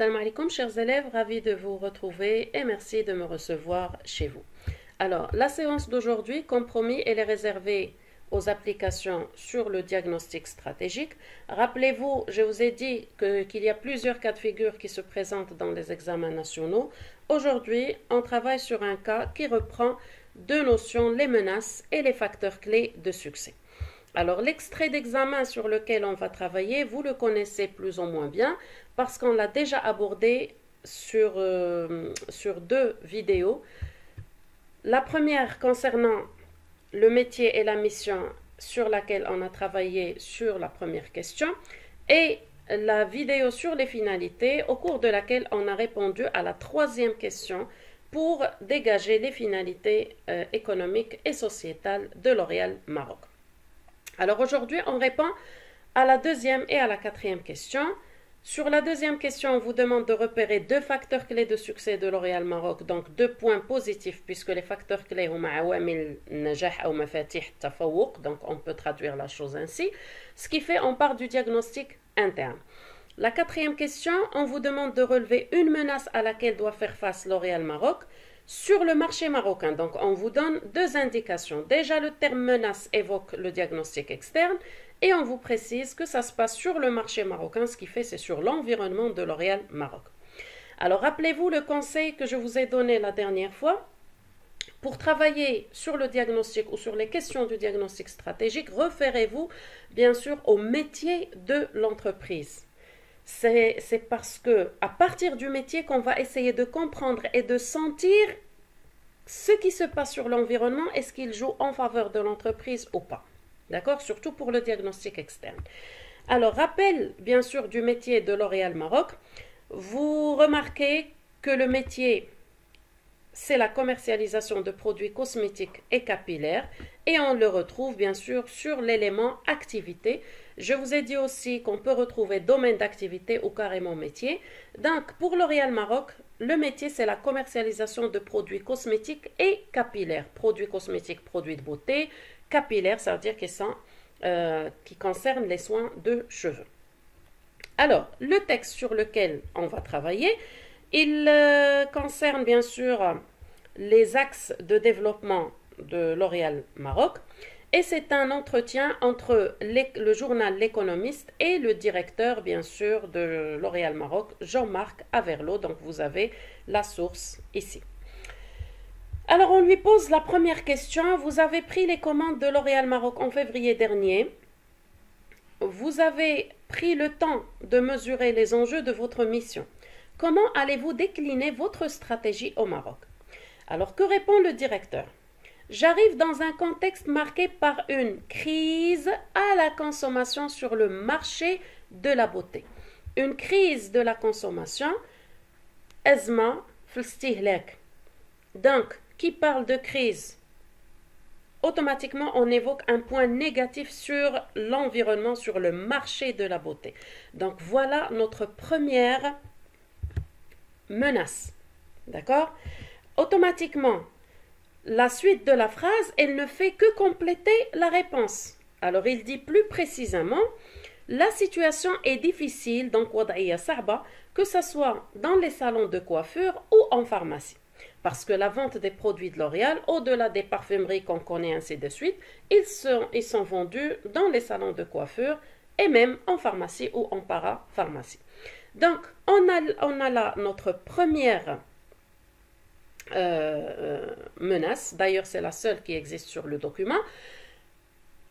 Salam alaikum, chers élèves, ravi de vous retrouver et merci de me recevoir chez vous. Alors, la séance d'aujourd'hui, comme promis, elle est réservée aux applications sur le diagnostic stratégique. Rappelez-vous, je vous ai dit qu'il y a plusieurs cas de figure qui se présentent dans les examens nationaux. Aujourd'hui, on travaille sur un cas qui reprend deux notions, les menaces et les facteurs clés de succès. Alors, l'extrait d'examen sur lequel on va travailler, vous le connaissez plus ou moins bien parce qu'on l'a déjà abordé sur deux vidéos. La première concernant le métier et la mission sur laquelle on a travaillé sur la première question et la vidéo sur les finalités au cours de laquelle on a répondu à la troisième question pour dégager les finalités économiques et sociétales de L'Oréal Maroc. Alors aujourd'hui, on répond à la deuxième et à la quatrième question. Sur la deuxième question, on vous demande de repérer deux facteurs clés de succès de L'Oréal Maroc, donc deux points positifs, puisque les facteurs clés sont عوامل نجاح أو مفاتيح التفوق, donc on peut traduire la chose ainsi. Ce qui fait, on part du diagnostic interne. La quatrième question, on vous demande de relever une menace à laquelle doit faire face L'Oréal Maroc sur le marché marocain. Donc, on vous donne deux indications. Déjà, le terme menace évoque le diagnostic externe et on vous précise que ça se passe sur le marché marocain, ce qui fait c'est sur l'environnement de L'Oréal Maroc. Alors, rappelez-vous le conseil que je vous ai donné la dernière fois. Pour travailler sur le diagnostic ou sur les questions du diagnostic stratégique, référez-vous bien sûr au métier de l'entreprise. C'est parce que à partir du métier qu'on va essayer de comprendre et de sentir ce qui se passe sur l'environnement, est-ce qu'il joue en faveur de l'entreprise ou pas. D'accord? Surtout pour le diagnostic externe. Alors, rappel bien sûr du métier de L'Oréal Maroc. Vous remarquez que le métier, c'est la commercialisation de produits cosmétiques et capillaires et on le retrouve bien sûr sur l'élément activité. Je vous ai dit aussi qu'on peut retrouver domaine d'activité ou carrément métier. Donc, pour L'Oréal Maroc, le métier, c'est la commercialisation de produits cosmétiques et capillaires. Produits cosmétiques, produits de beauté, capillaires, ça veut dire qui concernent les soins de cheveux. Alors, le texte sur lequel on va travailler, il concerne bien sûr les axes de développement de L'Oréal Maroc. Et c'est un entretien entre le journal L'Économiste et le directeur, bien sûr, de L'Oréal Maroc, Jean-Marc Averlot. Donc, vous avez la source ici. Alors, on lui pose la première question. Vous avez pris les commandes de L'Oréal Maroc en février dernier. Vous avez pris le temps de mesurer les enjeux de votre mission. Comment allez-vous décliner votre stratégie au Maroc? Alors, que répond le directeur? J'arrive dans un contexte marqué par une crise à la consommation sur le marché de la beauté. Une crise de la consommation, azma fl-istihlak. Donc, qui parle de crise? Automatiquement, on évoque un point négatif sur l'environnement, sur le marché de la beauté. Donc, voilà notre première menace. D'accord? Automatiquement, la suite de la phrase, elle ne fait que compléter la réponse. Alors, il dit plus précisément, la situation est difficile, donc wad'iyya sa'ba, que ce soit dans les salons de coiffure ou en pharmacie. Parce que la vente des produits de L'Oréal, au-delà des parfumeries qu'on connaît ainsi de suite, ils sont vendus dans les salons de coiffure et même en pharmacie ou en parapharmacie. Donc, on a là notre première menace, d'ailleurs c'est la seule qui existe sur le document,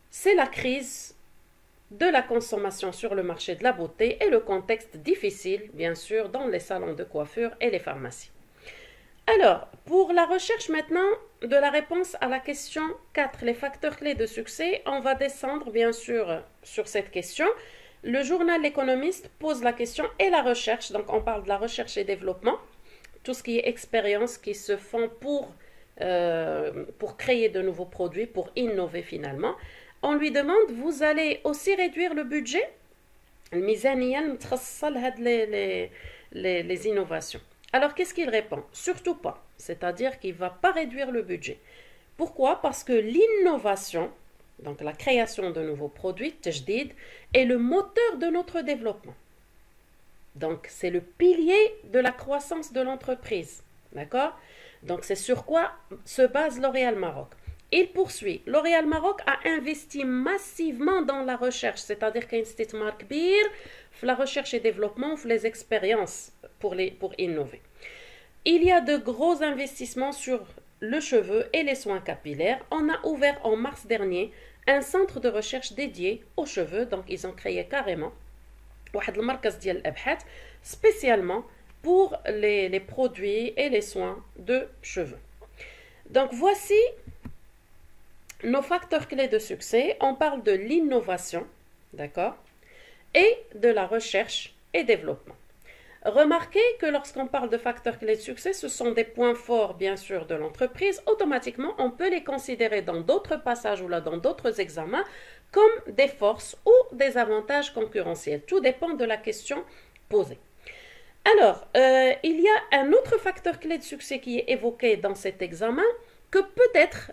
c'est la crise de la consommation sur le marché de la beauté et le contexte difficile, bien sûr, dans les salons de coiffure et les pharmacies. Alors, pour la recherche maintenant de la réponse à la question 4, les facteurs clés de succès, on va descendre bien sûr sur cette question. Le journal L'Économiste pose la question et la recherche, donc on parle de la recherche et développement, tout ce qui est expériences qui se font pour créer de nouveaux produits, pour innover finalement. On lui demande, vous allez aussi réduire le budget? Les innovations. Alors, qu'est-ce qu'il répond? Surtout pas. C'est-à-dire qu'il ne va pas réduire le budget. Pourquoi? Parce que l'innovation, donc la création de nouveaux produits, tajdid, est le moteur de notre développement. Donc, c'est le pilier de la croissance de l'entreprise. D'accord? Donc, c'est sur quoi se base L'Oréal Maroc. Il poursuit. L'Oréal Maroc a investi massivement dans la recherche, c'est-à-dire qu'il y a un استثمار كبير في la recherche et développement, في les expériences pour innover. Il y a de gros investissements sur le cheveu et les soins capillaires. On a ouvert en mars dernier un centre de recherche dédié aux cheveux, donc ils ont créé carrément واحد المركز ديال الابحاث spécialement pour les produits et les soins de cheveux. Donc voici nos facteurs clés de succès. On parle de l'innovation, d'accord, et de la recherche et développement. Remarquez que lorsqu'on parle de facteurs clés de succès, ce sont des points forts, bien sûr, de l'entreprise. Automatiquement, on peut les considérer dans d'autres passages ou là dans d'autres examens comme des forces ou des avantages concurrentiels. Tout dépend de la question posée. Alors, il y a un autre facteur clé de succès qui est évoqué dans cet examen, que peut-être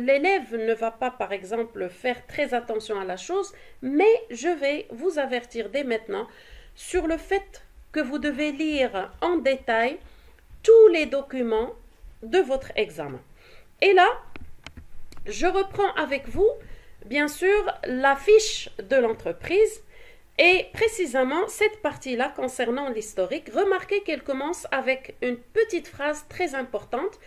l'élève ne va pas, par exemple, faire très attention à la chose, mais je vais vous avertir dès maintenant sur le fait que vous devez lire en détail tous les documents de votre examen. Et là, je reprends avec vous, bien sûr, la fiche de l'entreprise et précisément cette partie-là concernant l'historique. Remarquez qu'elle commence avec une petite phrase très importante.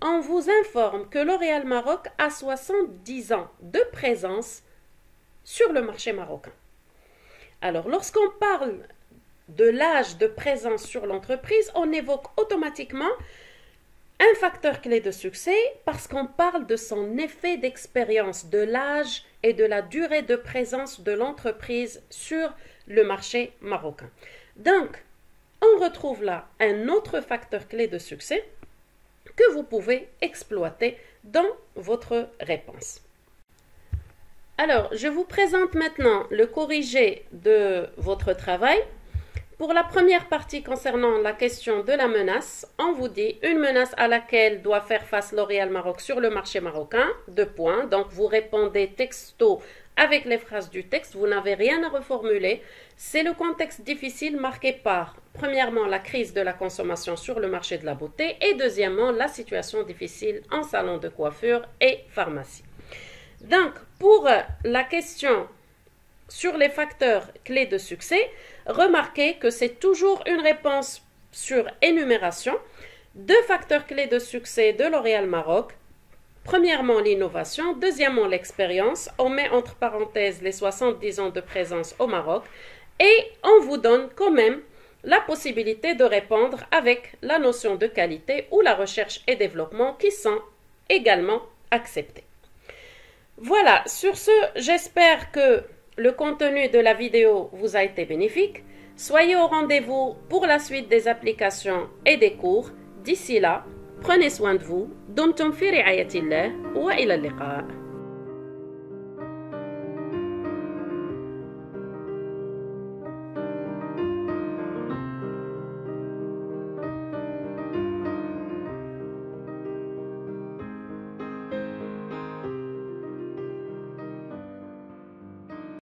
On vous informe que L'Oréal Maroc a 70 ans de présence sur le marché marocain. Alors, lorsqu'on parle de l'âge de présence sur l'entreprise, on évoque automatiquement un facteur clé de succès parce qu'on parle de son effet d'expérience, de l'âge et de la durée de présence de l'entreprise sur le marché marocain. Donc, on retrouve là un autre facteur clé de succès que vous pouvez exploiter dans votre réponse. Alors, je vous présente maintenant le corrigé de votre travail. Pour la première partie concernant la question de la menace, on vous dit une menace à laquelle doit faire face L'Oréal Maroc sur le marché marocain, 2 points. Donc, vous répondez texto avec les phrases du texte, vous n'avez rien à reformuler. C'est le contexte difficile marqué par, premièrement, la crise de la consommation sur le marché de la beauté et deuxièmement, la situation difficile en salon de coiffure et pharmacie. Donc, pour la question sur les facteurs clés de succès, remarquez que c'est toujours une réponse sur énumération. 2 facteurs clés de succès de L'Oréal Maroc. Premièrement, l'innovation. Deuxièmement, l'expérience. On met entre parenthèses les 70 ans de présence au Maroc. Et on vous donne quand même la possibilité de répondre avec la notion de qualité ou la recherche et développement qui sont également acceptés. Voilà, sur ce, j'espère que le contenu de la vidéo vous a été bénéfique. Soyez au rendez-vous pour la suite des applications et des cours. D'ici là, prenez soin de vous. دمتم في رعاية الله وإلى اللقاء.